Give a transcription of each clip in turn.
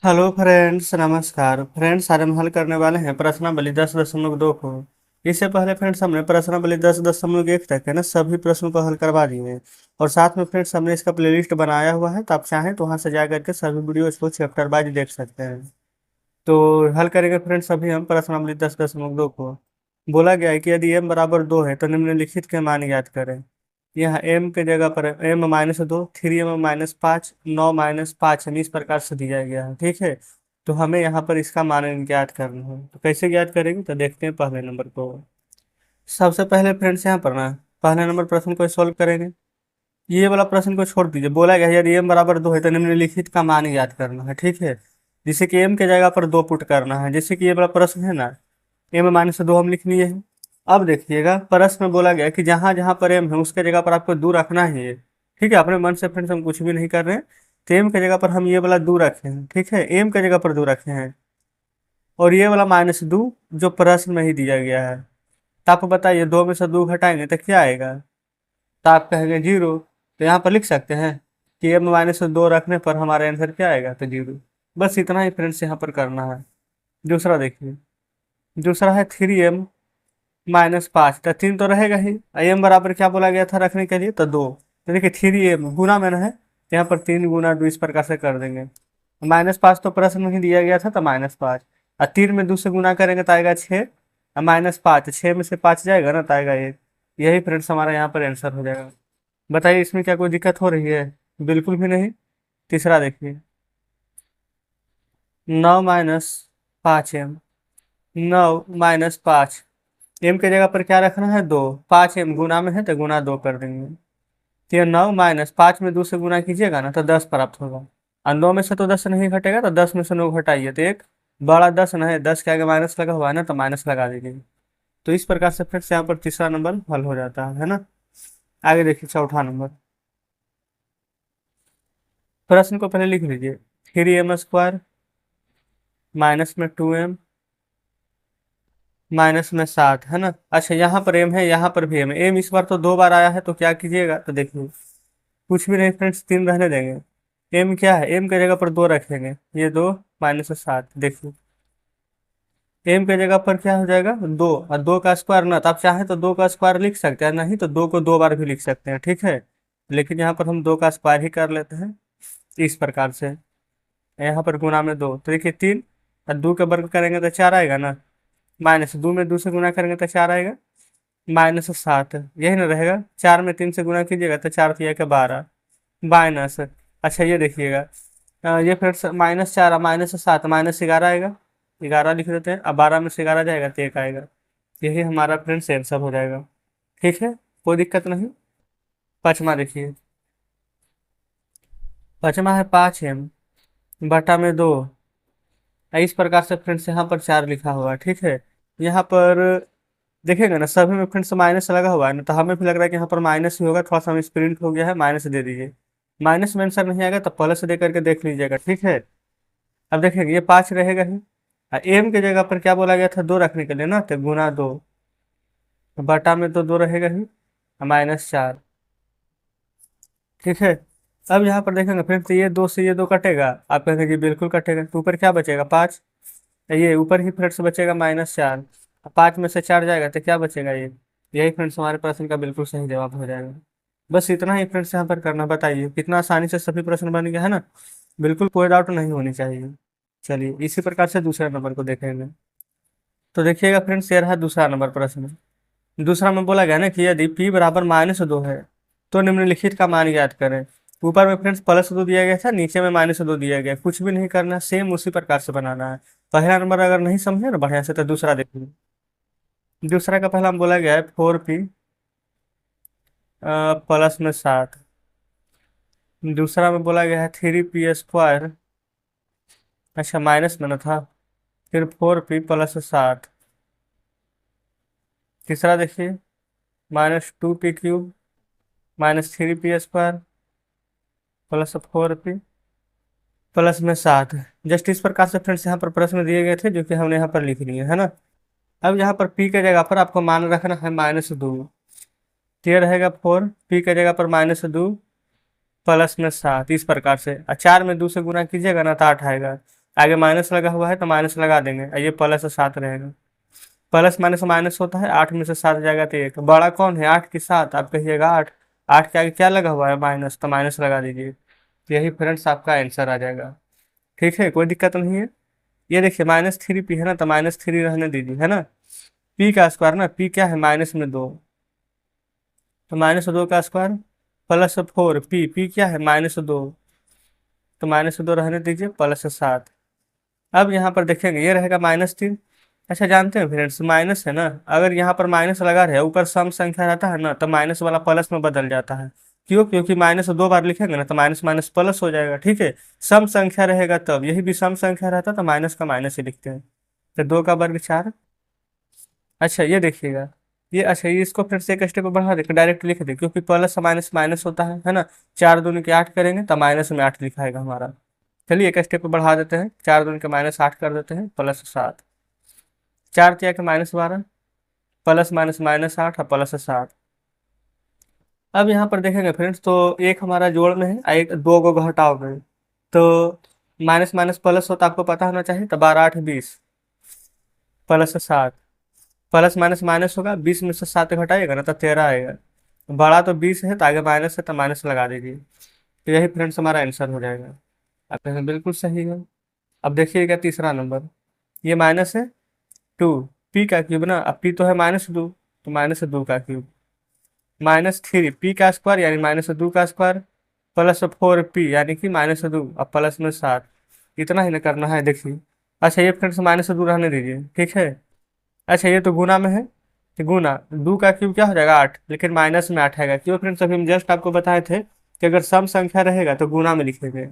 Hello friends, नमस्कार friends. आज हम हल करने वाले हैं प्रश्नावली 10.2 को। इससे पहले फ्रेंड्स हमने प्रश्नावली 10.1 तक है ना सभी प्रश्नों को हल करवा दिए हैं। और साथ में फ्रेंड्स हमने इसका प्लेलिस्ट बनाया हुआ है, तो आप चाहें तो वहां से जा करके सभी वीडियोज को चैप्टर वाइज देख सकते हैं। तो हल करेंगे फ्रेंड्स अभी हम प्रश्नावली 10.2 को। बोला गया है कि यदि m बराबर 2 है तो निम्नलिखित के मान ज्ञात करें। यहाँ m के जगह पर m-2, 3m-5, 9-5 इस प्रकार से दिया गया है, ठीक है। तो हमें यहाँ पर इसका मान ज्ञात करना है, तो कैसे ज्ञात करेंगे तो देखते हैं पहले नंबर को। सबसे पहले फ्रेंड्स यहाँ पर ना पहले नंबर प्रश्न को सॉल्व करेंगे। ये वाला प्रश्न को छोड़ दीजिए। बोला गया है यदि m बराबर 2 है तो निम्नलिखित का मान ज्ञात करना है, ठीक है। जिससे कि m के जगह पर 2 पुट करना है, जैसे कि ये वाला प्रश्न है ना, m-2 हम लिख लिए हैं। अब देखिएगा प्रश्न में बोला गया कि जहां जहां पर m है उसके जगह पर आपको 2 रखना ही है, ठीक है। अपने मन से फ्रेंड्स हम कुछ भी नहीं कर रहे हैं। तो m के जगह पर हम ये वाला 2 रखे हैं, ठीक है। m के जगह पर 2 रखे हैं और ये वाला -2 जो प्रश्न में ही दिया गया है। तो आप बताइए 2 में से 2 घटाएंगे तो क्या आएगा। तो आप कहेंगे 0। तो यहाँ पर लिख सकते हैं कि m-2 रखने पर हमारा आंसर क्या आएगा, तो 0। बस इतना ही फ्रेंड्स यहाँ पर करना है। दूसरा देखिए, दूसरा है 3m-5, तो 3 तो रहेगा ही। m बराबर क्या बोला गया था रखने के लिए, तो 2। तो देखिए 3m गुना में ना है, तो यहाँ पर 3 गुना 2 इस प्रकार से कर देंगे। -5 तो प्रश्न में ही दिया गया था, तो -5। और 3 में 2 से गुना करेंगे तो आएगा 6। और -5, 6 में से 5 जाएगा ना तो आएगा 1। यही फ्रेंड्स हमारा यहाँ पर आंसर हो जाएगा। बताइए इसमें क्या कोई दिक्कत हो रही है। बिल्कुल भी नहीं। तीसरा देखिए, 9-5m, 9-5, m के जगह पर क्या रखना है, 2। 5m गुना में है तो गुना 2 कर देंगे। तो ये 9-5 में 2 से गुना कीजिएगा ना तो 10 प्राप्त होगा। और 9 में से तो 10 नहीं घटेगा, तो 10 में से 9 घटाइए तो एक बड़ा 10 ना है, 10 के आगे माइनस लगा हुआ है ना, तो माइनस लगा दीजिए। तो इस प्रकार से फिर से यहाँ पर तीसरा नंबर हल हो जाता है ना। आगे देखिए चौथा नंबर। प्रश्न को पहले लिख लीजिए। 3m² माइनस में 2m माइनस में 7 है ना। अच्छा यहाँ पर m है, यहाँ पर भी m है। m इस बार तो 2 बार आया है, तो क्या कीजिएगा तो देखिए कुछ भी नहीं फ्रेंड्स, 3 रहने देंगे। m क्या है, m के जगह पर 2 रखेंगे, ये 2 -7। देखिए m के जगह पर क्या हो जाएगा, 2। और 2 का स्क्वायर ना, तो आप चाहें तो 2 का स्क्वायर लिख सकते हैं, नहीं तो 2 को 2 बार भी लिख सकते हैं, ठीक है। लेकिन यहाँ पर हम 2 का स्क्वायर ही कर लेते हैं इस प्रकार से। यहाँ पर गुना में 2, तो देखिए 3। और 2 का वर्ग करेंगे तो 4 आएगा ना। -2 में 2 से गुना करेंगे तो 4 आएगा। -7 यही ना रहेगा। 4 में 3 से गुना कीजिएगा तो 4 तिया के 12 माइनस। अच्छा ये देखिएगा, ये फिर -4 -7 -11 आएगा। 11 लिख देते हैं। अब 12 में से 11 जाएगा तो 1 आएगा। यही हमारा फ्रेंड्स आंसर हो जाएगा, ठीक है। कोई दिक्कत नहीं। पाँचवा देखिए, पाँचवा है 5m बटा में 2। इस प्रकार से फ्रेंड्स यहाँ पर 4 लिखा हुआ है, ठीक है। यहाँ पर देखेंगे ना सभी में फ्रेंड्स माइनस लगा हुआ है ना, तो हमें भी लग रहा है कि यहाँ पर माइनस ही होगा। थोड़ा सा मिस प्रिंट हो गया है, माइनस दे दीजिए। माइनस में आंसर नहीं आएगा तो प्लस दे करके देख लीजिएगा, ठीक है। अब देखेंगे ये 5 रहेगा ही। एम के जगह पर क्या बोला गया था, 2 रखने के लिए ना, तो गुना 2। बटा में तो 2 रहेगा ही, -4, ठीक है। अब यहाँ पर देखेंगे फ्रेंड्स ये 2 से ये 2 कटेगा। आप कहेंगे जी बिल्कुल कटेगा, तो ऊपर क्या बचेगा 5। ये ऊपर ही फ्रेंड्स बचेगा -4। 5 में से 4 जाएगा तो क्या बचेगा ये। यही फ्रेंड्स हमारे प्रश्न का बिल्कुल सही जवाब हो जाएगा। बस इतना ही फ्रेंड्स यहाँ पर करना। बताइए कितना आसानी से सभी प्रश्न बन गया है ना। बिल्कुल कोई डाउट नहीं होनी चाहिए। चलिए इसी प्रकार से दूसरे नंबर को देखेंगे। तो देखिएगा फ्रेंड्स ये रहा दूसरा नंबर प्रश्न। दूसरा में बोला गया ना कि यदि p बराबर -2 है तो निम्नलिखित का मान ज्ञात करें। ऊपर में फ्रेंड्स +2 दिया गया था, नीचे में -2 दिया गया। कुछ भी नहीं करना, सेम उसी प्रकार से बनाना है। पहला नंबर अगर नहीं समझे ना बढ़िया से तो दूसरा देखिए। दूसरा का पहला में बोला गया है 4p प्लस में 7। दूसरा में बोला गया है 3p²। अच्छा माइनस में ना था, फिर 4p + 7। तीसरा देखिए -2p³ -3p² +4p प्लस में 7। जस्ट इस प्रकार से फ्रेंड्स यहाँ पर प्रश्न दिए गए थे, जो कि हमने यहाँ पर लिख लिए है ना। अब यहाँ पर p के जगह पर आपको मान रखना है -2। तो ये रहेगा 4, p के जगह पर -2 प्लस में 7 इस प्रकार से। और 4 में 2 से गुना कीजिएगा ना तो 8 आएगा। आगे माइनस लगा हुआ है तो माइनस लगा देंगे, ये प्लस 7 रहेगा। प्लस माइनस माइनस होता है, 8 में से 7 जाएगा तो 1। बड़ा कौन है, 8 की 7, आप कहिएगा 8। 8 के आगे क्या लगा हुआ है, माइनस, तो माइनस लगा दीजिए। यही फ्रेंड्स आपका आंसर आ जाएगा। ठीक है, कोई दिक्कत नहीं है। ये देखिए -3p है ना, तो -3 रहने दीजिए, है ना। p का स्क्वायर ना, p क्या है, -2, तो -2 का स्क्वायर +4, p क्या है, -2, तो -2 रहने दीजिए, +7। अब यहाँ पर देखेंगे ये रहेगा -3। अच्छा, जानते हैं फ्रेंड्स, माइनस है ना, अगर यहाँ पर माइनस लगा रहे ऊपर सम संख्या रहता है ना, तो माइनस वाला प्लस में बदल जाता है। क्यों, क्योंकि माइनस 2 बार लिखेंगे ना, तो माइनस माइनस प्लस हो जाएगा। ठीक है, सम संख्या रहेगा तब, यही भी सम संख्या रहता तो माइनस का माइनस ही लिखते हैं। तो 2 का वर्ग 4। अच्छा ये देखिएगा, ये अच्छा, ये इसको फिर से एक स्टेप बढ़ा दे, डायरेक्ट लिख दे, क्योंकि प्लस माइनस माइनस होता है ना। 4 दूनी के 8 करेंगे तो माइनस में 8 लिखाएगा हमारा। चलिए एक स्टेप बढ़ा देते हैं, 4 दूनी के -8 कर देते हैं, +7। 4 तिया के -12, प्लस माइनस -8 और +7। अब यहाँ पर देखेंगे फ्रेंड्स, तो एक हमारा जोड़ में है, एक 2 को घटाव में, तो माइनस माइनस प्लस होता आपको पता होना चाहिए, तो 12 8 20, +7। प्लस माइनस माइनस होगा, 20 में से 7 घटाइएगा ना तो 13 आएगा। बड़ा तो 20 है, तो आगे माइनस है तो माइनस लगा दीजिए। तो यही फ्रेंड्स हमारा आंसर हो जाएगा। आप कहें बिल्कुल सही है। अब देखिएगा तीसरा नंबर, ये -2, पी का क्यूब ना, अब पी तो है -2, तो -2 का क्यूब, -3 पी का स्क्वायर यानी -2 का स्क्वायर, +4 पी यानी कि -2, अब प्लस में 7। इतना ही ना करना है, देखिए। अच्छा ये फ्रेंड्स -2 रहने दीजिए, ठीक है। अच्छा ये तो गुना में है, तो गुना 2 का क्यूब क्या हो जाएगा, 8, लेकिन माइनस में 8 आएगा। क्यों फ्रेंड्स, अभी हम जस्ट आपको बताए थे कि अगर सम संख्या रहेगा तो गुना में लिखेंगे,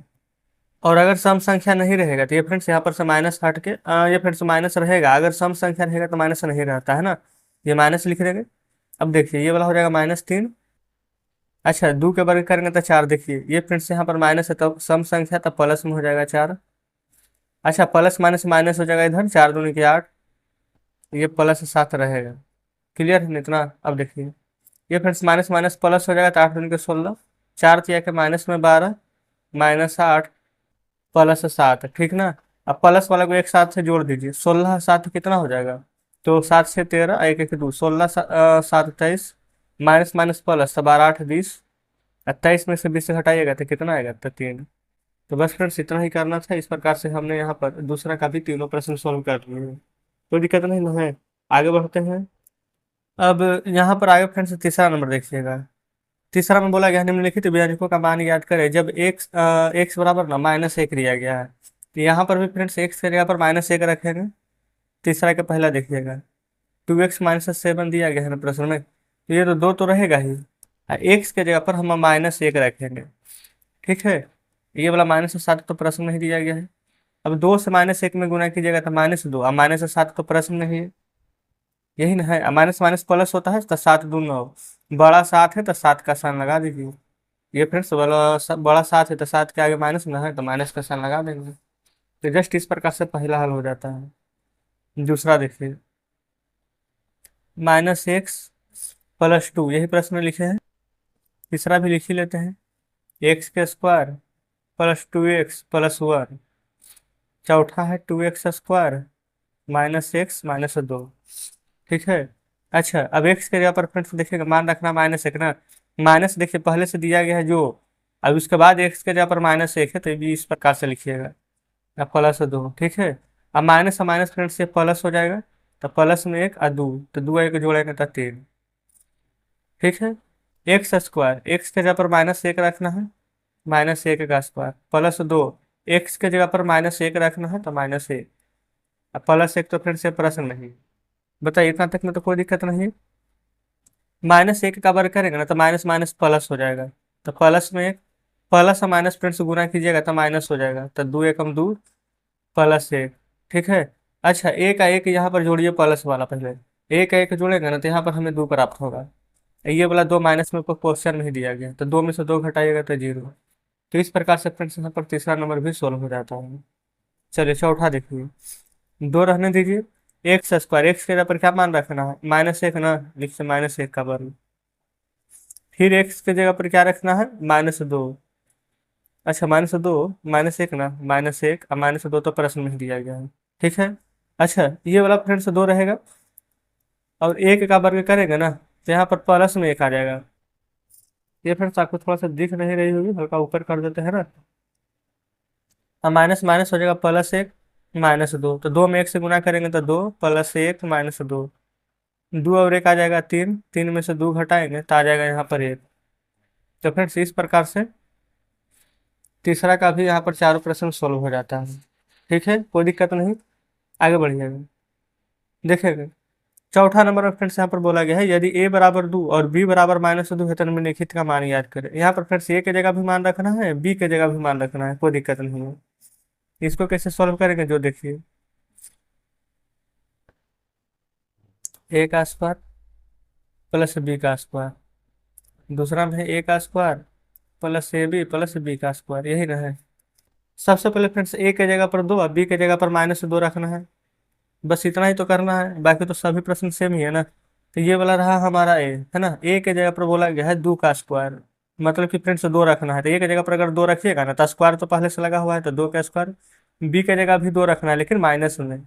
और अगर सम संख्या नहीं रहेगा तो ये फ्रेंड्स यहाँ पर से माइनस हट के ये फ्रेंड्स माइनस रहेगा। अगर सम संख्या रहेगा तो माइनस नहीं रहता है ना, ये माइनस लिख देंगे। अब देखिए ये वाला हो जाएगा -3। अच्छा 2 के वर्ग करेंगे तो 4, देखिए ये फ्रेंड्स यहाँ पर माइनस है तो सम संख्या, तो प्लस में हो जाएगा 4। अच्छा प्लस माइनस माइनस हो जाएगा इधर, 4 दूनी के 8, ये +7 रहेगा। क्लियर है ना इतना। अब देखिए ये फ्रेंड्स माइनस माइनस प्लस हो जाएगा, तो 8 दूनी के 16, 4 तिया के -12, -8, +7, ठीक ना। अब प्लस वाला को एक साथ से जोड़ दीजिए, 16 7 कितना हो जाएगा, तो 7 से 13, 1 1 2, 16 7 23, माइनस माइनस प्लस, तो 12 8 20, 28 में से 20 से हटाइएगा तो कितना आएगा, तो 3। तो बस फ्रेंड्स इतना ही करना था। इस प्रकार से हमने यहाँ पर दूसरा का भी तीनों प्रश्न सॉल्व कर लिए हैं। कोई दिक्कत नहीं ना है, आगे बढ़ते हैं। अब यहाँ पर आगे फ्रेंड्स तीसरा नंबर देखिएगा। तीसरा में बोला गया है, निम्नलिखित व्यंजकों का मान याद करें जब x बराबर ना -1 दिया गया है। तो यहाँ पर भी फ्रेंड्स x की जगह पर -1 रखेंगे। तीसरा का पहला देखिएगा, 2x -7 दिया गया है ना प्रश्न में, तो ये तो 2 तो रहेगा ही, x के जगह पर हम -1 रखेंगे। ठीक है, ये वाला -7 तो प्रश्न में ही दिया गया है। अब 2 से -1 में गुना कीजिएगा तो -2, अब -7 तो प्रश्न में ही है। यही ना है, माइनस माइनस प्लस होता है तो 7 दूनी 9, बड़ा 7 है तो 7 का साइन लगा दीजिए। ये फ्रेंड्स बड़ा 7 है तो 7 के आगे माइनस में है तो माइनस का साइन लगा देंगे। तो जस्ट इस प्रकार से पहला हल हो जाता है। दूसरा देखिए, -x + 2, यही प्रश्न में लिखे हैं। तीसरा भी लिख ही लेते हैं, x² +2x + 1। चौथा है 2x² -x -2। ठीक है। अच्छा अब x के जगह पर फ्रेंड्स देखिएगा, मान रखना -1 ना, माइनस देखिए पहले से दिया गया है जो, अब उसके बाद x के जगह पर -1 है तो ये भी इस प्रकार से लिखिएगा, अब +2। ठीक है, अब माइनस और माइनस फ्रेंड्स से प्लस हो जाएगा, तो प्लस में 1 और 2, तो 2 1 जोड़ेंगे तो 3। ठीक है, x² x के जगह पर -1 रखना है, -1 का स्क्वायर, +2 x के जगह पर -1 रखना है तो -1, अब +1 तो फिर से प्रश्न नहीं। बताइए इतना तक में तो कोई दिक्कत नहीं है। -1 का वर्ग करेंगे ना तो माइनस माइनस प्लस हो जाएगा, तो प्लस में 1, प्लस और माइनस फ्रेंड्स गुना कीजिएगा तो माइनस हो जाएगा, तो 2 1 2 +1। ठीक है। अच्छा एक का एक यहाँ पर जोड़िए, प्लस वाला पहले, एक का एक जोड़ेंगे ना तो यहाँ पर हमें 2 प्राप्त होगा। ये वाला 2 माइनस में क्वेश्चन में ही दिया गया, तो 2 में से 2 घटाइएगा तो 0। तो इस प्रकार से फ्रेंड्स यहाँ पर तीसरा नंबर भी सोल्व हो जाता है। चलिए चौथा देखिए, 2 रहने दीजिए, x² x के जगह पर क्या मान रखना है, -1 ना, लिखते -1 का वर्ग, फिर x के जगह पर क्या रखना है, -2, अच्छा -2 -1 ना, -1 और -2 तो प्रश्न में ही दिया गया है। ठीक है। अच्छा ये वाला फ्रेंड्स 2 रहेगा और 1 का वर्ग करेंगे ना तो यहाँ पर प्लस में 1 आ जाएगा। ये फ्रेंड्स आपको थोड़ा सा दिख नहीं रही होगी, हल्का ऊपर कर देते हैं ना। अब माइनस माइनस हो जाएगा, +1 -2, तो 2 में 1 से गुना करेंगे तो 2 +1 -2, 2 और 1 आ जाएगा 3, 3 में से 2 घटाएंगे तो आ जाएगा यहाँ पर 1। तो फ्रेंड्स इस प्रकार से तीसरा का भी यहाँ पर चारों प्रश्न सोल्व हो जाता है। ठीक है, कोई दिक्कत नहीं, आगे बढ़िएगा। देखेंगे चौथा नंबर में फ्रेंड्स यहाँ पर बोला गया है, यदि a बराबर 2 और b बराबर -2 है तो निम्नलिखित का मान याद करें। यहाँ पर फ्रेंड्स a के जगह भी मान रखना है, b के जगह भी मान रखना है, कोई दिक्कत नहीं है। इसको कैसे सॉल्व करेंगे जो देखिए, a का स्क्वायर प्लस b का स्क्वायर, दूसरा में है a का square plus ab plus b का स्क्वायर, यही ना है। सबसे पहले फ्रेंड्स a के जगह पर 2 और b के जगह पर -2 रखना है, बस इतना ही तो करना है, बाकी तो सभी प्रश्न सेम ही है ना। तो ये वाला रहा हमारा ए, है ना। ए के जगह पर बोला गया है 2 का स्क्वायर, मतलब कि फ्रेंड्स 2 रखना है, तो ए के जगह पर अगर 2 रखिएगा ना तो स्क्वायर तो पहले से लगा हुआ है तो 2 का स्क्वायर। बी के जगह भी 2 रखना है लेकिन माइनस में,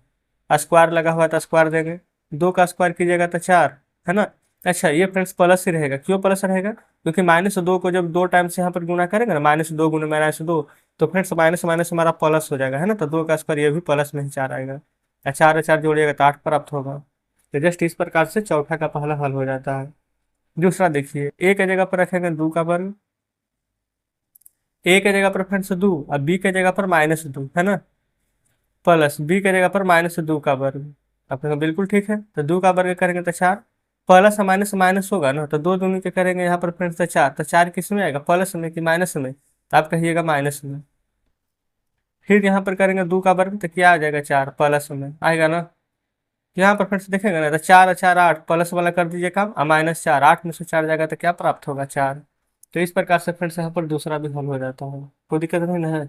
स्क्वायर लगा हुआ है तो स्क्वायर देंगे, 2 का स्क्वायर कीजिएगा तो 4, है ना। अच्छा ये फ्रेंड्स प्लस ही रहेगा, क्यों प्लस रहेगा, क्योंकि -2 को जब 2 टाइम्स यहाँ पर गुना करेंगे ना, -2 गुना -2, तो फ्रेंड्स माइनस माइनस हमारा प्लस हो जाएगा, है ना। तो 2 का स्क्वायर ये भी प्लस में ही 4 आएगा, या 4 और 4 जोड़िएगा तो 8 प्राप्त होगा। तो जस्ट इस प्रकार से चौथा का पहला हल हो जाता है। दूसरा देखिए, ए के जगह पर रखेंगे 2 का वर्ग, ए के जगह पर फ्रेंड्स 2 और बी के जगह पर -2, है ना, प्लस बी के जगह पर -2 का वर्ग। आपका बिल्कुल ठीक है, तो 2 का वर्ग करेंगे तो 4, प्लस माइनस माइनस होगा ना, तो 2 दूनी के करेंगे यहाँ पर फ्रेंड्स तो 4, तो 4 किस में आएगा, प्लस में कि माइनस में, तो आप कहिएगा माइनस में। फिर यहाँ पर करेंगे 2 का वर्ग तो क्या आ जाएगा, 4 प्लस में आएगा ना। यहाँ पर फिर से देखेंगे ना तो 4 और 4 8, प्लस वाला कर दीजिए काम, और -4, 8 में से 4 जाएगा तो क्या प्राप्त होगा, 4। तो इस प्रकार से फिर से यहाँ पर दूसरा भी हल हो जाता है, कोई दिक्कत नहीं ना है।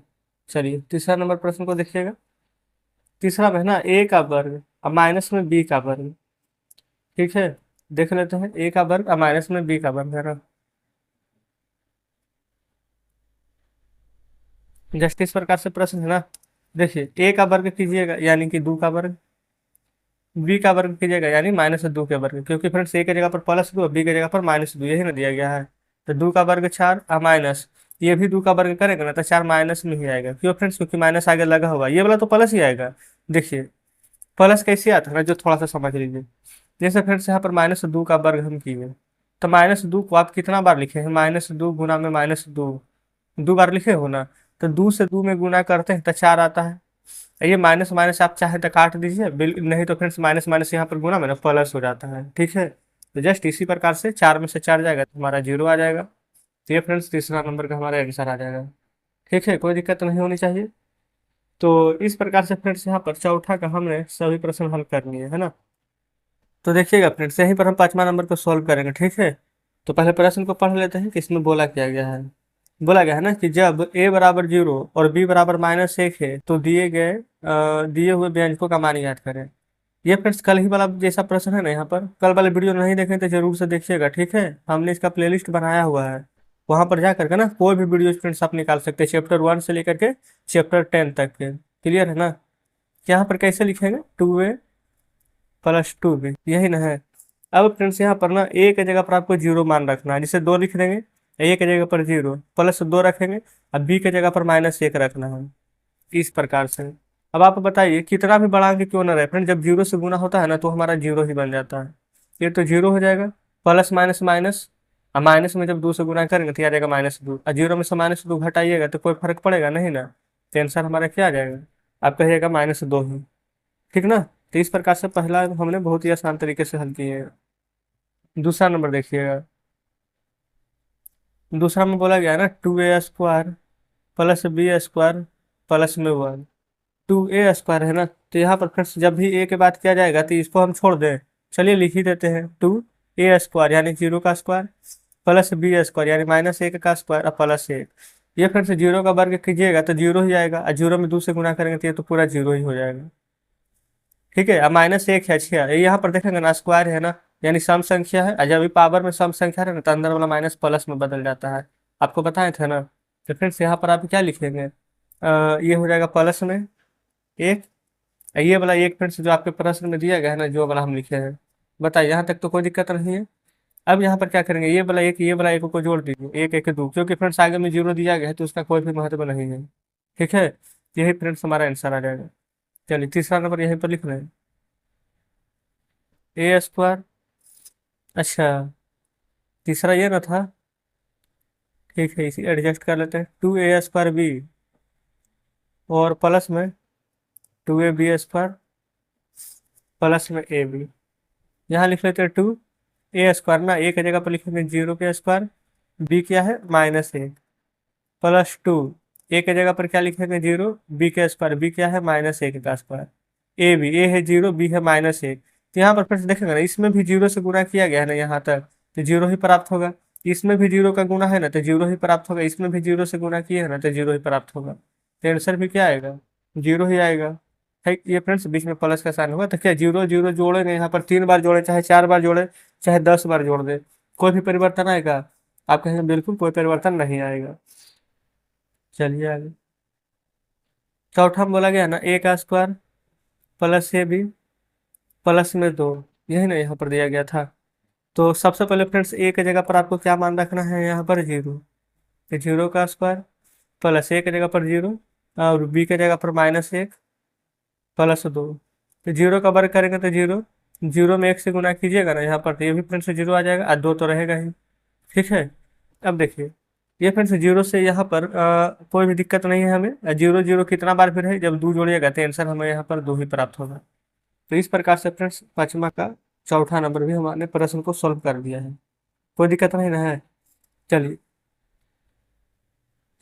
चलिए तीसरा नंबर प्रश्न को देखिएगा। तीसरा में है ना a का वर्ग और माइनस में b का वर्ग। ठीक है, देख लेते हैं, a का वर्ग और माइनस में b का वर्ग है ना। जस्ट इस प्रकार से प्रश्न है ना। देखिए a का वर्ग कीजिएगा यानी कि 2 का वर्ग, बी का वर्ग कीजिएगा यानी -2 के वर्ग, क्योंकि फ्रेंड्स ए की जगह पर +2 और बी की जगह पर -2 यही ना दिया गया है। तो 2 का वर्ग 4 और माइनस, ये भी 2 का वर्ग करेंगे ना तो 4 माइनस में ही आएगा, क्यों फ्रेंड्स, क्योंकि माइनस आगे लगा हुआ, ये वाला तो प्लस ही आएगा। देखिए प्लस कैसे आता है ना, जो थोड़ा सा समझ लीजिए। जैसे फ्रेंड्स यहाँ पर -2 का वर्ग हम किए, तो -2 को आप कितना बार लिखे हैं, -2 गुना में -2, 2 बार लिखे हो ना। तो 2 से 2 में गुना करते हैं तो 4 आता है। ये माइनस माइनस आप चाहे तो काट दीजिए, नहीं तो फ्रेंड्स माइनस माइनस यहाँ पर गुना में ना प्लस हो जाता है। ठीक है, तो जस्ट इसी प्रकार से 4 में से 4 जाएगा तो हमारा 0 आ जाएगा। तो ये फ्रेंड्स तीसरा नंबर का हमारा आंसर आ जाएगा। ठीक है, कोई दिक्कत नहीं होनी चाहिए। तो इस प्रकार से फ्रेंड्स यहाँ पर चौथा का हमने सभी प्रश्न हल कर लिए है ना। तो देखिएगा फ्रेंड्स, यहीं पर हम 5वां नंबर को सॉल्व करेंगे। ठीक है, तो पहले प्रश्न को पढ़ लेते हैं कि इसमें बोला क्या गया है। बोला गया है ना कि जब a बराबर 0 और b बराबर -1 है तो दिए हुए व्यंजकों का मान याद करें। ये फ्रेंड्स कल ही वाला जैसा प्रश्न है ना, यहाँ पर कल वाले वीडियो नहीं देखें तो जरूर से देखिएगा। ठीक है, हमने इसका प्लेलिस्ट बनाया हुआ है, वहां पर जा करके ना कोई भी वीडियो फ्रेंड्स आप निकाल सकते हैं, चैप्टर 1 से लेकर के चैप्टर 10 तक के। क्लियर है ना। यहाँ पर कैसे लिखेंगे, 2a + 2b, यही ना है। अब फ्रेंड्स यहाँ पर ना a के जगह पर आपको 0 मान रखना है, जिसे 2 लिख देंगे, a के जगह पर 0 +2 रखेंगे, और b के जगह पर -1 रखना है, इस प्रकार से। अब आप बताइए कितना भी बड़ा अंक क्यों ना रहे फ्रेंड, जब 0 से गुना होता है ना तो हमारा 0 ही बन जाता है। ये तो 0 हो जाएगा, प्लस माइनस माइनस, और माइनस में जब 2 से गुना करेंगे तो आ जाएगा -2, और 0 में से -2 घटाइएगा तो कोई फर्क पड़ेगा नहीं ना। तो आंसर हमारा क्या आ जाएगा, आप कहिएगा -2 ही। ठीक ना। तो इस प्रकार से पहला हमने बहुत ही आसान तरीके से हल किए हैं। दूसरा नंबर देखिएगा। दूसरा में बोला गया है ना 2a² + b² +1, 2a² है ना। तो यहाँ पर फ्रेंड्स जब भी a के बात किया जाएगा तो इसको हम छोड़ दें, चलिए लिख ही देते हैं, 2a² यानी 0 का स्क्वायर + b² यानी -1 का स्क्वायर और +1। ये फ्रेंड्स 0 का वर्ग कीजिएगा तो 0 ही आएगा, और 0 में 2 से गुना करेंगे तो ये तो पूरा 0 ही हो जाएगा। ठीक है, अब -1 है, अच्छा यहाँ पर देखेंगे ना स्क्वायर है ना, यानी सम संख्या है, और जब भी पावर में सम संख्या है ना तो अंदर वाला माइनस प्लस में बदल जाता है, आपको बताए थे ना। तो फ्रेंड्स यहाँ पर आप क्या लिखेंगे, ये हो जाएगा प्लस में एक, ये वाला एक फ्रेंड्स जो आपके प्रश्न में दिया गया है ना, जो वाला हम लिखे हैं। बताइए, यहाँ तक तो कोई दिक्कत नहीं है। अब यहाँ पर क्या करेंगे, ये वाला एक को जोड़ दीजिए, एक एक दो, क्योंकि फ्रेंड्स आगे में जीरो दिया गया है तो उसका कोई भी महत्व नहीं है। ठीक है, यही फ्रेंड्स हमारा आंसर आ जाएगा। चलिए तीसरा नंबर यहीं पर लिख रहे हैं, ए स्क्वायर। अच्छा, तीसरा ये ना था, ठीक है इसी एडजस्ट कर लेते हैं, 2a² b और प्लस में 2ab² प्लस में ab। यहाँ लिख लेते हैं 2a² ना, ए की जगह पर लिखेंगे 0 के स्क्वायर, b क्या है -1, प्लस 2, ए की जगह पर क्या लिखेंगे 0, b² b क्या है -1 का स्क्वायर, ए है 0, बी है -1। तो यहाँ पर फिर से देखेंगे ना, इसमें भी 0 से गुणा किया गया है ना यहाँ तक, तो 0 ही प्राप्त होगा। इसमें भी 0 का गुणा है ना, तो 0 ही प्राप्त होगा। इसमें भी 0 से गुणा किए है ना, तो 0 ही प्राप्त होगा। तो आंसर भी क्या आएगा, 0 ही आएगा। है ये फ्रेंड्स, बीच में प्लस का साइन होगा, तो क्या 0 0 जोड़ेंगे यहाँ पर, 3 बार जोड़े, चाहे 4 बार जोड़े, चाहे 10 बार जोड़ दे, कोई भी परिवर्तन आएगा? आप कहेंगे बिल्कुल कोई परिवर्तन नहीं आएगा। चलिए आगे, चौथा में बोला गया ना, a² प्लस ab प्लस में 2, यही ना यहाँ पर दिया गया था। तो सबसे पहले फ्रेंड्स ए की जगह पर आपको क्या मान रखना है, यहाँ पर 0, तो 0 का स्क्वायर प्लस ए की जगह पर 0 और बी की जगह पर -1 प्लस 2। तो 0 का वर्ग करेंगे तो 0, 0 में 1 से गुना कीजिएगा ना यहाँ पर, तो ये भी फ्रेंड्स 0 आ जाएगा और 2 तो रहेगा ही। ठीक है, अब देखिए, ये फ्रेंड्स 0 से यहाँ पर कोई भी दिक्कत नहीं है हमें। 0 0 कितना बार फिर है, जब 2 जोड़िएगा तो आंसर हमें यहाँ पर 2 ही प्राप्त होगा। तो इस प्रकार से फ्रेंड्स पाँचवा का चौथा नंबर भी हमारे प्रश्न को सॉल्व कर दिया है, कोई दिक्कत नहीं ना है। चलिए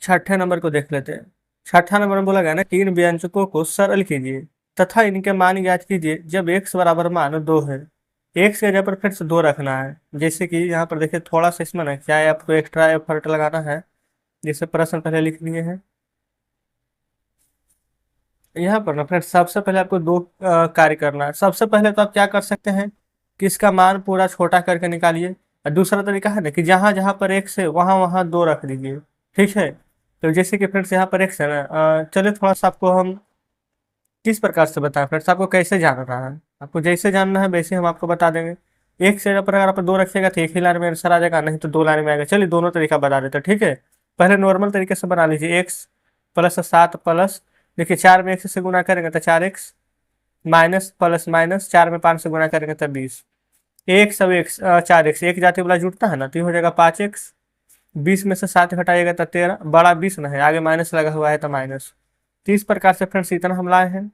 छठे नंबर को देख लेते हैं। छठा नंबर में बोला गया ना, तीन व्यंजकों को सरल कीजिए तथा इनके मान ज्ञात कीजिए जब x बराबर मान 2 है। x के जगह पर फिर से 2 रखना है, जैसे कि यहाँ पर देखिए थोड़ा सा इसमें ना क्या है, आपको एक्स्ट्रा एफर्ट लगाना है, जैसे प्रश्न पहले लिख लिए हैं। यहाँ पर ना फ्रेंड्स सबसे पहले आपको दो कार्य करना है। सबसे पहले तो आप क्या कर सकते हैं कि इसका मान पूरा छोटा करके निकालिए, और दूसरा तरीका है ना कि जहां जहां पर x है वहां वहां 2 रख दीजिए। ठीक है, तो जैसे कि फ्रेंड्स यहाँ पर x है ना, चलिए थोड़ा सा आपको हम किस प्रकार से बताएं फ्रेंड्स, आपको कैसे जानना है, आपको जैसे जानना है वैसे हम आपको बता देंगे। एक से पर अगर आप 2 रखिएगा तो एक ही लाइन में आंसर आ जाएगा, नहीं तो 2 लाइन में आएगा। चलिए दोनों तरीका बता देते हैं, ठीक है। पहले नॉर्मल तरीके से बना लीजिए, x+7 प्लस, देखिए 4 में 1 से गुना करेंगे तो 4x, माइनस प्लस माइनस, 4 में 5 से गुना करेंगे तो 20, एक सब एक 4x, एक जाति वाला जुड़ता है ना, तो ये हो जाएगा 5x, 20 में से 7 घटाइएगा तो 13, बड़ा 20 ना है, आगे माइनस लगा हुआ है तो माइनस। तो इस प्रकार से फ्रेंड्स इतना हम लाए हैं।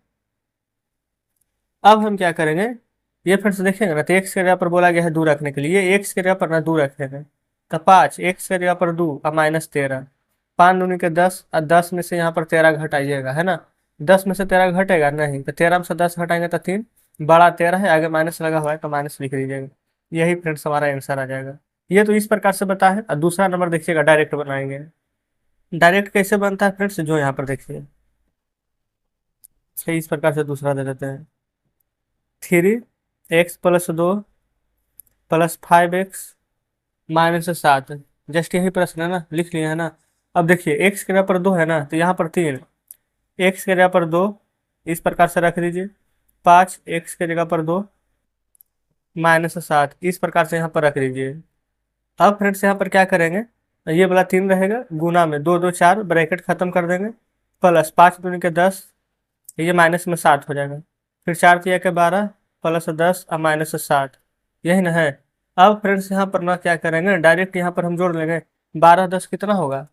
अब हम क्या करेंगे, ये फ्रेंड्स देखेंगे ना, तो एक्स के जगह पर बोला गया है 2 रखने के लिए, एक्स के जगह पर ना 2 रखेंगे, तो 5, एक्स के जगह पर 2 और -13, 5 दूनी के 10, और 10 में से यहाँ पर 13 घटाइएगा, है ना। 10 में से 13 घटेगा नहीं, तो 13 में से 10 घटाएंगे तो 3, बड़ा 13 है, आगे माइनस लगा हुआ है तो माइनस लिख दीजिएगा। यही फ्रेंड्स हमारा आंसर आ जाएगा। ये तो इस प्रकार से बता है। और दूसरा नंबर देखिएगा, डायरेक्ट बनाएंगे। डायरेक्ट कैसे बनता है फ्रेंड्स, जो यहाँ पर देखिए, इस प्रकार से दूसरा दे देते हैं, 3x+2 प्लस 5x -7। जस्ट यही प्रश्न है ना, लिख लिया है ना। अब देखिए x के जगह पर 2 है ना, तो यहाँ पर 3, x के जगह पर 2 इस प्रकार से रख दीजिए, 5 x के जगह पर 2 -7 इस प्रकार से यहाँ पर रख दीजिए। अब फ्रेंड्स यहाँ पर क्या करेंगे, ये वाला 3 रहेगा, गुना में 2 2 4, ब्रैकेट खत्म कर देंगे, प्लस 5 दूनी के 10, ये माइनस में 7 हो जाएगा, फिर 4 किया के 12 प्लस 10 और -7, यही ना है। अब फ्रेंड्स यहाँ पर ना क्या करेंगे, डायरेक्ट यहाँ पर हम जोड़ लेंगे, 12 10 कितना होगा,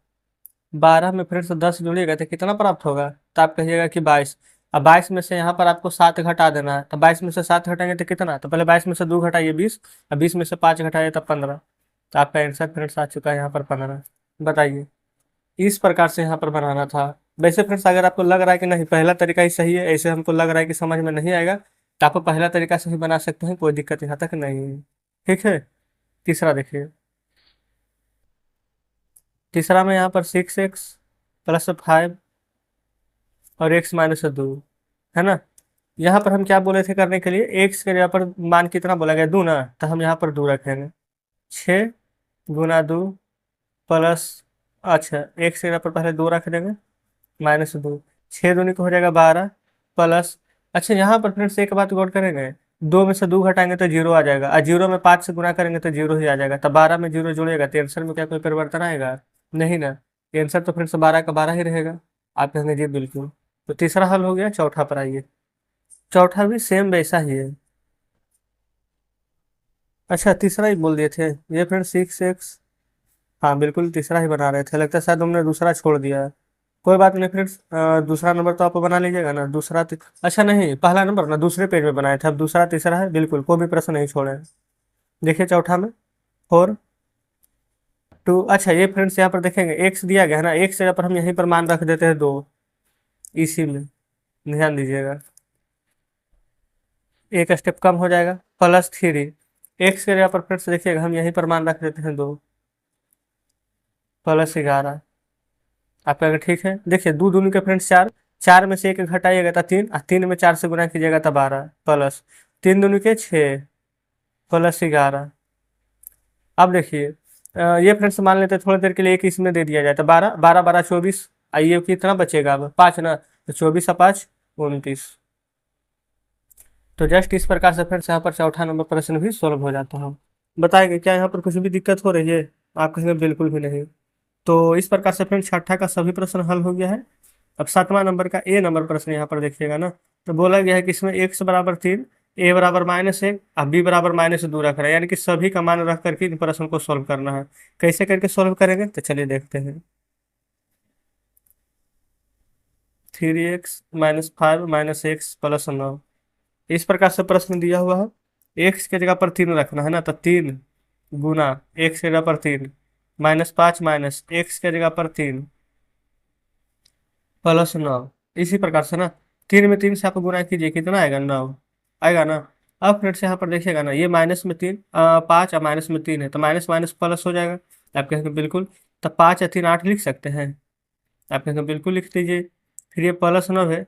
12 में फ्रेंड्स 10 जोड़िएगा तो कितना प्राप्त होगा, तो आप कहिएगा कि 22। अब 22 में से यहाँ पर आपको 7 घटा देना है, तो 22 में से 7 घटाएंगे तो कितना, तो पहले 22 में से 2 घटाइए 20, और 20 में से 5 घटाइए तो 15। तो आपका आंसर फ्रेंड्स आ चुका है यहाँ पर 15। बताइए, इस प्रकार से यहाँ पर बनाना था। वैसे फ्रेंड्स अगर आपको लग रहा है कि नहीं पहला तरीका ही सही है, ऐसे हमको लग रहा है कि समझ में नहीं आएगा, तो आप पहला तरीका से ही बना सकते हैं, कोई दिक्कत यहाँ तक नहीं है। ठीक है, तीसरा देखिए, तीसरा में यहाँ पर 6x+5 और x-2, है ना। यहाँ पर हम क्या बोले थे करने के लिए, x के जगह पर मान कितना बोला गया, 2 ना, तो हम यहाँ पर 2 रखेंगे, 6 × 2 प्लस अच्छा, एक से जगह पर पहले दो रख देंगे, -2, 6 दूनी को हो जाएगा 12, प्लस। अच्छा, यहाँ पर फ्रेंड्स एक बात गौर करेंगे, दो में से दो घटाएंगे तो जीरो आ जाएगा, और जीरो में 5 से गुना करेंगे तो जीरो ही आ जाएगा, तो 12 में जीरो जुड़ेगा तो आंसर में क्या कोई परिवर्तन आएगा? नहीं ना। आंसर तो फ्रेंड्स 12 का 12 ही रहेगा। आप कहेंगे जी बिल्कुल। तो तीसरा हल हो गया। चौथा पर आइए। चौथा भी सेम वैसा ही है। अच्छा, तीसरा ही बोल दिए थे ये फ्रेंड्स, 6x। हाँ बिल्कुल, तीसरा ही बना रहे थे, लगता है शायद तुमने दूसरा छोड़ दिया है। कोई बात नहीं फ्रेंड्स, दूसरा नंबर तो आप बना लीजिएगा ना। अच्छा नहीं, पहला नंबर ना दूसरे पेज में बनाए थे, अब दूसरा तीसरा है, बिल्कुल कोई भी प्रश्न नहीं छोड़े। देखिए चौथा में 4, 2। अच्छा, ये फ्रेंड्स यहाँ पर देखेंगे एक्स दिया गया है ना, एक्स जगह पर हम यहीं पर मान रख देते हैं 2, इसी में ध्यान दीजिएगा, एक स्टेप कम हो जाएगा, +3। एक्स के जगह पर फ्रेंड्स देखिएगा हम यहीं पर मान रख देते हैं 2, +11। आपका अगर ठीक है, देखिए दो दूनी के फ्रेंड्स 4, 4 में से एक घटाइएगा तो 3, और 3 में 4 से गुना कीजिएगा तो 12, प्लस 3 दूनी के 6, +11। अब देखिए ये फ्रेंड्स मान लेते हैं थोड़ी देर के लिए एक इसमें दे दिया जाए तो 12, 12 12 24, आइए कितना बचेगा अब? 5 ना, तो 24 और 5 29। तो जस्ट इस प्रकार से फ्रेंड्स यहाँ पर चौथा नंबर प्रश्न भी सोल्व हो जाता है। बताएंगे क्या यहाँ पर कुछ भी दिक्कत हो रही है? आप कहेंगे बिल्कुल भी नहीं। तो इस प्रकार से फ्रेंड्स छठा का सभी प्रश्न हल हो गया है। अब सातवां नंबर का ए नंबर प्रश्न यहाँ पर देखिएगा ना, तो बोला गया है कि इसमें x बराबर 3, a बराबर -1 और b बराबर -2 रख रहा है, यानी कि सभी का मान रख करके इन प्रश्न को सोल्व करना है। कैसे करके सोल्व करेंगे तो चलिए देखते हैं। 3x -5 -x +9, इस प्रकार से प्रश्न दिया हुआ है। एक्स के जगह पर 3 रखना है ना, तो 3 गुना एक्स के जगह पर 3, -5 माइनस एक्स के जगह पर 3, +9। इसी प्रकार से ना, 3 में 3 से आप गुना कीजिए, कितना आएगा? 9 आएगा ना। अब फिर से यहाँ पर देखिएगा ना, ये माइनस में 3, 5 और माइनस में 3 है, तो माइनस माइनस प्लस हो जाएगा। आप कहेंगे बिल्कुल। तो 5 या 3 8 लिख सकते हैं? आप कहेंगे बिल्कुल लिख दीजिए। फिर ये +9 है,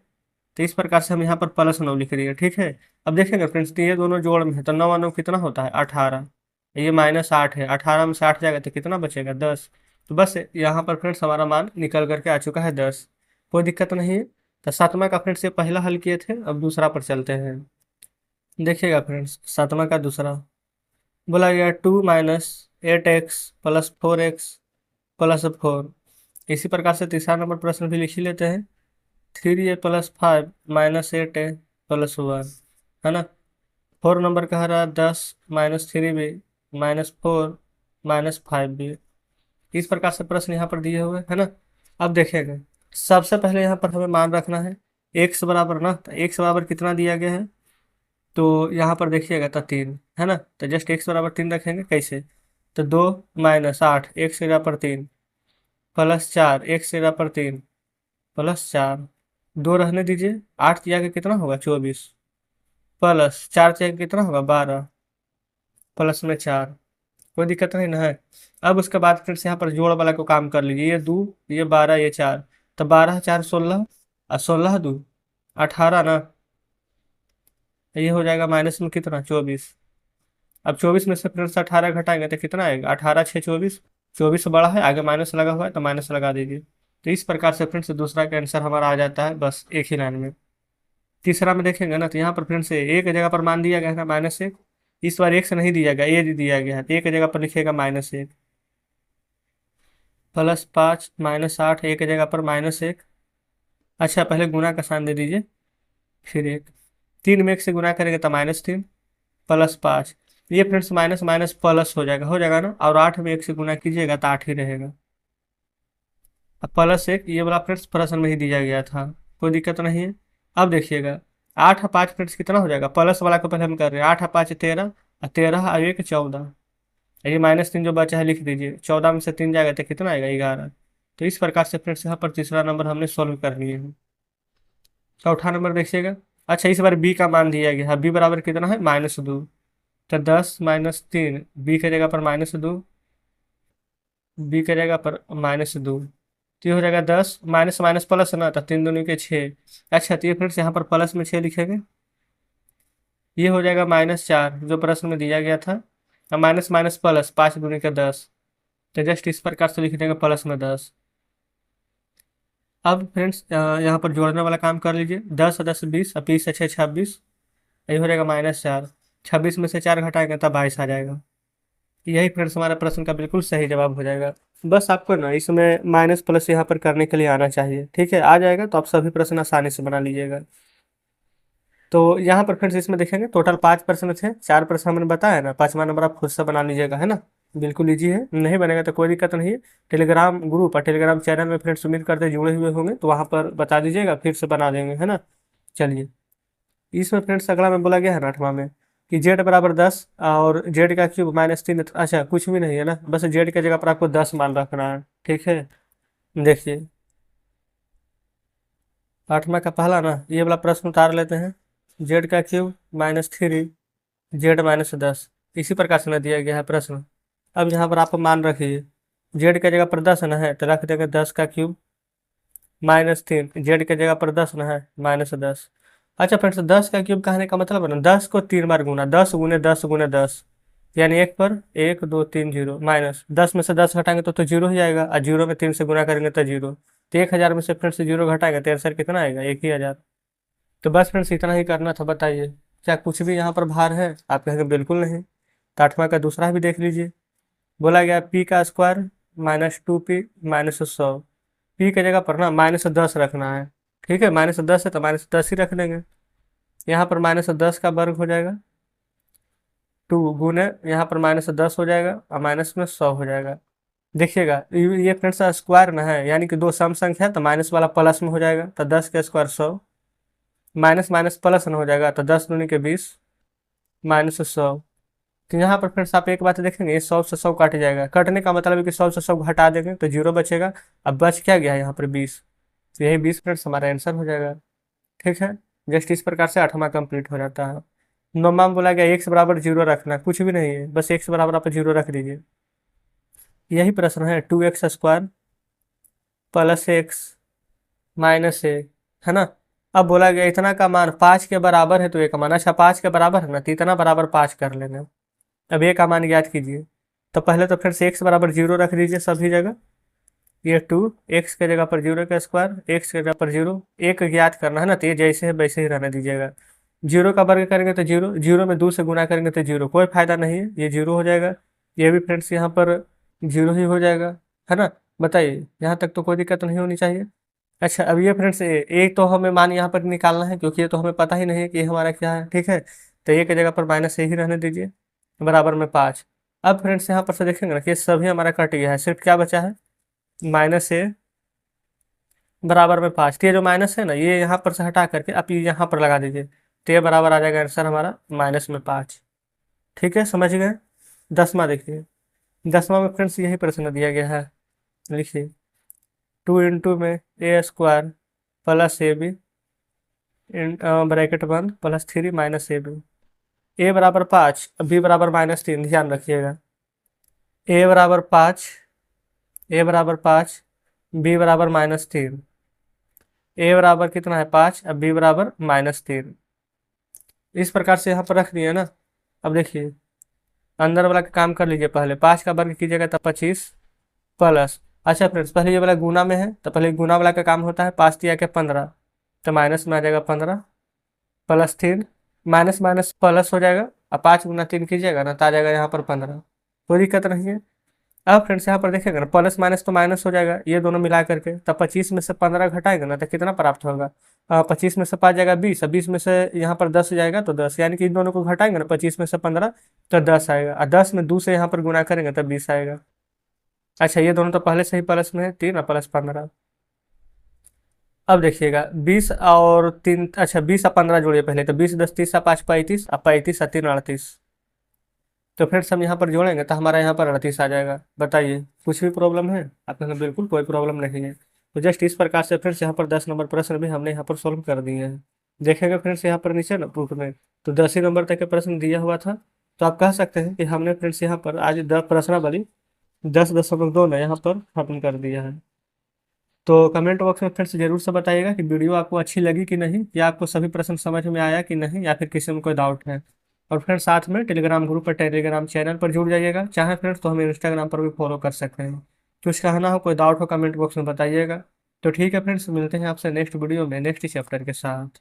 तो इस प्रकार से हम यहाँ पर +9 लिख दिए, ठीक है। अब देखेंगे फ्रेंड्स, तो ये दोनों जोड़ में है, तो 9 और 9 कितना होता है? 18। ये -8 है, 18 में से 8 जाएगा तो कितना बचेगा? 10। तो बस यहाँ पर फ्रेंड्स हमारा मान निकल करके आ चुका है 10। कोई दिक्कत नहीं है। तो सातवां का फ्रेंड्स ये पहला हल किए थे, अब दूसरा पर चलते हैं। देखिएगा फ्रेंड्स, सातवां का दूसरा बोला गया 2 - 8x +4x +4। इसी प्रकार से तीसरा नंबर प्रश्न भी लिख ही लेते हैं। 3a + 5 -8a +1, है ना। 4 नंबर कह रहा है 10 - 3b -4 -5b। इस प्रकार से प्रश्न यहाँ पर दिए हुए है ना। अब देखिएगा, सबसे पहले यहाँ पर हमें मान रखना है x बराबर ना, तो x बराबर कितना दिया गया है? तो यहाँ पर देखिएगा तो 3 है ना, तो जस्ट x बराबर 3 रखेंगे। कैसे? तो 2 - 8 x की जगह पर 3, +4 x की जगह पर 3, +4, 2 रहने दीजिए। 8 की आगे कितना होगा? 24, +4 की आगे कितना होगा? 12, प्लस में 4। कोई दिक्कत नहीं ना है। अब उसके बाद फिर से यहाँ पर जोड़ वाला को काम कर लीजिए, ये 2, ये 12, ये 4, तो 12 4 16, और 16 2 18 ना। ये हो जाएगा माइनस में कितना? 24। अब 24 में से फिर से 18 घटाएंगे तो कितना आएगा? 18 6 24, 24 बड़ा है, आगे माइनस लगा हुआ है तो माइनस लगा दीजिए। तो इस प्रकार से फ्रेंड्स दूसरा का आंसर हमारा आ जाता है, बस एक ही लाइन में। तीसरा में देखेंगे ना, तो यहाँ पर फ्रेंड्स एक जगह पर मान दिया गया है ना -1, इस बार एक से नहीं दिया गया, ये दिया गया है, तो एक जगह पर लिखिएगा -1, +5 -8 एक जगह पर -1। अच्छा, पहले गुना का साइन दे दीजिए, फिर एक। 3 में 1 से गुना करेंगे तो -3, +5। ये फ्रेंड्स माइनस माइनस प्लस हो जाएगा ना, और 8 में 1 से गुना कीजिएगा तो 8 ही रहेगा। अब +1 ये वाला फ्रेंड्स प्रश्न में ही दिया गया था, कोई दिक्कत नहीं है। अब देखिएगा 8 और 5 फ्रेंड्स कितना हो जाएगा? प्लस वाला को पहले हम कर रहे हैं, 8 और 5 13, और 13 और 1 14। ये -3 जो बचा है लिख दीजिए, 14 में से 3 जाएगा तो कितना आएगा? 11। तो इस प्रकार से फ्रेंड्स यहाँ पर तीसरा नंबर हमने सोल्व कर लिए हैं। चौथा नंबर देखिएगा। अच्छा, इस बार बी का मान दिया गया है, बी बराबर कितना है? -2, तो 10 -3, बी की जगह पर -2, बी की जगह पर -2, तो ये हो जाएगा 10, माइनस माइनस प्लस है ना, तो 3 दूनी के 6। अच्छा, तो ये फिर से यहाँ पर प्लस में 6 लिखेंगे, ये हो जाएगा -4 जो प्रश्न में दिया गया था, और माइनस माइनस प्लस 5 दूनी का 10, तो जस्ट इस प्रकार से लिख देंगे प्लस में 10। अब फ्रेंड्स यहाँ पर जोड़ने वाला काम कर लीजिए। 10 और 10 20 और 20 से 6 26, यही हो जाएगा -4। 26 में से 4 घटाएंगे तब 22 आ जाएगा। यही फ्रेंड्स हमारे प्रश्न का बिल्कुल सही जवाब हो जाएगा। बस आपको ना इसमें माइनस प्लस यहाँ पर करने के लिए आना चाहिए। ठीक है, आ जाएगा तो आप सभी प्रश्न आसानी से बना लीजिएगा। तो यहाँ पर फ्रेंड्स इसमें देखेंगे टोटल 5 प्रश्न थे, 4 प्रश्न हमने बताया ना, 5वां नंबर आप खुद से बना लीजिएगा, है ना। बिल्कुल ईजी है, नहीं बनेगा तो कोई दिक्कत नहीं है। टेलीग्राम ग्रुप और टेलीग्राम चैनल में फ्रेंड्स उम्मीद करते जुड़े हुए होंगे, तो वहाँ पर बता दीजिएगा, फिर से बना देंगे, है ना। चलिए, इसमें फ्रेंड्स अगला में बोला गया है ना 8वां में कि जेड बराबर 10 और जेड का क्यूब -3। अच्छा, कुछ भी नहीं है ना, बस जेड की जगह पर आपको 10 मान रखना है। ठीक है, देखिए 8वां का पहला ना ये वाला प्रश्न उतार लेते हैं। जेड का क्यूब -3 जेड -10, इसी प्रकार से ना दिया गया है प्रश्न। अब यहाँ पर आप मान रखिए, जेड की जगह पर 10 ना है तो रख देंगे 10 का क्यूब -3, जेड की जगह पर 10 ना है -10। अच्छा फ्रेंड्स, 10 का क्यूब कहने का मतलब है ना 10 को 3 बार गुना, 10 गुने 10 गुने 10, यानी 1 पर 1 2 3 0, माइनस 10 में से 10 घटाएंगे तो जीरो ही आएगा, और जीरो में 3 से गुना करेंगे तो जीरो। तो 1000 में से फ्रेंड्स जीरो घटाएंगे तो आंसर कितना आएगा? 1000। तो बस फ्रेंड्स इतना ही करना था। बताइए क्या कुछ भी यहाँ पर भार है? आप कहेंगे बिल्कुल नहीं। तो 8वां का दूसरा भी देख लीजिए। बोला गया पी का स्क्वायर -2p -100। पी की जगह पर ना -10 रखना है। ठीक है, -10 है तो -10 ही रख देंगे। यहाँ पर -10 का वर्ग हो जाएगा 2 गुने, यहाँ पर -10 हो जाएगा और माइनस में 100 हो जाएगा। देखिएगा ये फ्रेंड्स स्क्वायर ना है, यानी कि दो सम संख्या है तो माइनस वाला प्लस में हो जाएगा, तो 10 का स्क्वायर 100, माइनस माइनस प्लस में हो जाएगा तो 10 दूनी के 20 -100। तो यहाँ पर फ्रेंड्स आप एक बात देखेंगे, 100 से 100 काट जाएगा, कटने का मतलब है कि 100 से 100 घटा देंगे तो जीरो बचेगा। अब बच क्या गया यहाँ पर 20, तो यही 20 फ्रेंड्स हमारा आंसर हो जाएगा। ठीक है, जस्ट इस प्रकार से 8वां कंप्लीट हो जाता है। 9वां में बोला गया एक्स बराबर जीरो रखना, कुछ भी नहीं है, बस एक्स बराबर आप जीरो रख दीजिए। यही प्रश्न है, 2x square plus x minus a, है ना। अब बोला गया इतना का मान 5 के बराबर है तो एक मान, अच्छा 5 के बराबर है ना तो इतना बराबर 5 कर लेंगे। अब ए का मान ज्ञात कीजिए। तो पहले तो फिर से एक्स बराबर जीरो रख दीजिए सभी जगह। ये 2 एक्स के जगह पर जीरो का स्क्वायर, एक्स के जगह पर जीरो, एक ज्ञात करना है ना, तो ये जैसे है वैसे ही रहने दीजिएगा। जीरो का वर्ग करेंगे तो जीरो, जीरो में 2 से गुना करेंगे तो जीरो, कोई फायदा नहीं है, ये जीरो हो जाएगा। ये भी फ्रेंड्स यहाँ पर जीरो ही हो जाएगा, है ना। बताइए यहाँ तक तो कोई दिक्कत नहीं होनी चाहिए। अच्छा, अब ये फ्रेंड्स ए तो हमें मान यहाँ पर निकालना है, क्योंकि ये तो हमें पता ही नहीं है कि ये हमारा क्या है। ठीक है, तो ए की जगह पर माइनस ए ही रहने दीजिए, बराबर में 5। अब फ्रेंड्स यहाँ पर से देखेंगे ना कि ये सभी हमारा कट गया है, सिर्फ क्या बचा है -a बराबर में 5। तो ये जो माइनस है ना ये यहाँ पर से हटा करके आप ये यहाँ पर लगा दीजिए, तो ये बराबर आ जाएगा आंसर हमारा -5। ठीक है, समझ गए। 10वां देखिए। 10वां में फ्रेंड्स यही प्रश्न दिया गया है, लिखिए 2 इंटू में a square plus a b bracket 1 plus 3 minus a b. A बराबर 5, बी बराबर -3, ध्यान रखिएगा। ए बराबर 5, ए बराबर 5, बी बराबर -3। ए बराबर कितना है 5, अब बी बराबर -3। इस प्रकार से यहाँ पर रख दिए ना। अब देखिए अंदर वाला का काम कर लीजिए, पहले 5 का वर्ग कीजिएगा तब 25 प्लस, अच्छा फ्रेंड्स पहले ये वाला गुना में है तो पहले गुना वाला का काम होता है, 5 दिया के 15 तो माइनस में आ जाएगा 15 प्लस 3, माइनस माइनस प्लस हो जाएगा, अब 5 गुना 3 कीजिएगा ना तो आ जाएगा यहाँ पर 15, कोई दिक्कत नहीं है। अब फ्रेंड्स यहाँ पर देखेगा ना प्लस माइनस तो माइनस हो जाएगा, ये दोनों मिला करके तब 25 में से 15 घटाएगा ना तो कितना प्राप्त होगा? 25 में से 5 जाएगा 20, 20 में से यहाँ पर 10 जाएगा तो 10, यानी कि इन दोनों को घटाएंगे ना 25 में से 15 तो 10 आएगा, और 10 में 2 से यहाँ पर गुना करेंगे तब 20 आएगा। अच्छा, ये दोनों तो पहले से ही प्लस में है, 3 और प्लस 15। अब देखिएगा 20 और 3, अच्छा 20 और 15 जोड़िए पहले, तो 20 10 30 5 35 और 35 और 3 38। तो फ्रेंड्स हम यहाँ पर जोड़ेंगे तो हमारा यहाँ पर 38 आ जाएगा। बताइए कुछ भी प्रॉब्लम है? आपके यहाँ बिल्कुल कोई प्रॉब्लम नहीं है। तो जस्ट इस प्रकार से फ्रेंड्स यहाँ पर 10 नंबर प्रश्न भी हमने यहाँ पर सॉल्व कर दिए हैं। देखेंगे फ्रेंड्स यहाँ पर नीचे ना प्रूफ में तो 10 ही नंबर तक के प्रश्न दिया हुआ था। तो आप कह सकते हैं कि हमने फ्रेंड्स यहाँ पर आज 10 प्रश्नावली 10.2 में यहाँ पर खत्म कर दिया है। तो कमेंट बॉक्स में फ्रेंड्स जरूर से बताइएगा कि वीडियो आपको अच्छी लगी कि नहीं, या आपको सभी प्रश्न समझ में आया कि नहीं, या फिर किसी में कोई डाउट है। और फ्रेंड्स साथ में टेलीग्राम ग्रुप पर, टेलीग्राम चैनल पर जुड़ जाइएगा। चाहे फ्रेंड्स तो हमें इंस्टाग्राम पर भी फॉलो कर सकते हैं। कुछ कहना हो, कोई डाउट हो, कमेंट बॉक्स में बताइएगा। तो ठीक है फ्रेंड्स, मिलते हैं आपसे नेक्स्ट वीडियो में नेक्स्ट चैप्टर के साथ।